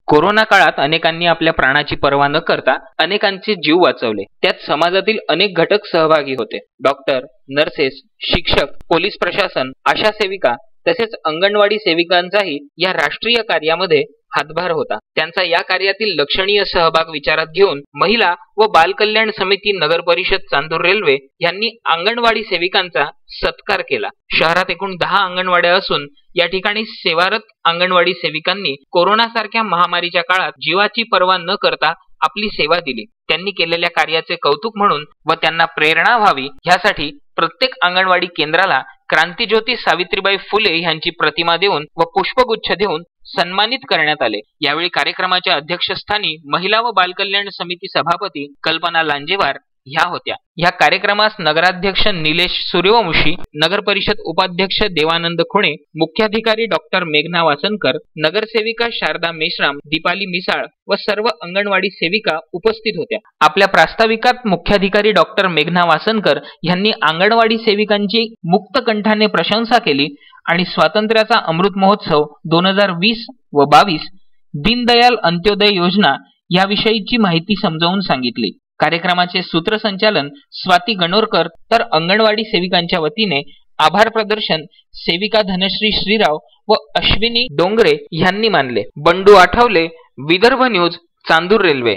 Corona काळात अनेकांनी आपल्या प्राणाची पर्वा न करता अनेकांचे जीव वाचवले. त्यात समाजातील अनेक घटक सहभागी होते. डॉक्टर, नर्सेस, शिक्षक, पोलीस प्रशासन, आशा सेविका तसेच अंगणवाडी सेविकांचाही या राष्ट्रीय कार्यामध्ये हातभार होता. त्यांचा या कार्यातील लक्षणीय सहभाग विचारात घेऊन महिला व बाल कल्याण समिती, नगर परिषद चांदूर रेल्वे यांनी अंगणवाडी सेविकांचा सत्कार केला. शहरात एकूण 10 अंगणवाड्या असून या ठिकाणी सेवारत अंगणवाडी सेविकांनी कोरोना सारख्या महामारीच्या काळात जीवाची पर्वा न करता आपली सेवा दिली. त्यांनी केलेल्या कार्याचे कौतुक म्हणून व त्यांना प्रेरणा व्हावी यासाठी प्रत्येक अंगणवाडी केंद्राला क्रांतिज्योती सावित्रीबाई फुले यांची प्रतिमा देऊन व पुष्पगुच्छ देऊन सन्मानित करण्यात आले. यावेळी कार्यक्रमाच्या अध्यक्षस्थानी महिला व बाल कल्याण समिती सभापती कल्पना लांजेवार ह्या होत्या. या कार्यक्रमास नगराध्यक्ष निलेश सूर्यवंशी, नगर परिषद उपाध्यक्ष देवानंद खुणे, मुख्याधिकारी डॉक्टर मेघना वासनकर, नगरसेविका शारदा मेश्राम, दीपाली मिसाळ व सर्व अंगणवाडी सेविका उपस्थित होत्या. आपल्या प्रास्ताविकात मुख्याधिकारी डॉक्टर मेघना वासनकर यांनी अंगणवाडी सेविकांची मुक्त कंठाने प्रशंसा केली आणि स्वातंत्र्याचा अमृत महोत्सव 2020 व 22 दीनदयाल अंत्योदय योजना याविषयीची माहिती समजावून सांगितली. कार्यक्रमाचे सूत्रसंचालन स्वाती गणोरकर तर अंगणवाडी सेविकांच्या वतीने आभार प्रदर्शन सेविका धनश्री श्रीराव व अश्विनी डोंगरे यांनी मानले. Bandu Athawale, Vidarbha news, Chandur railway.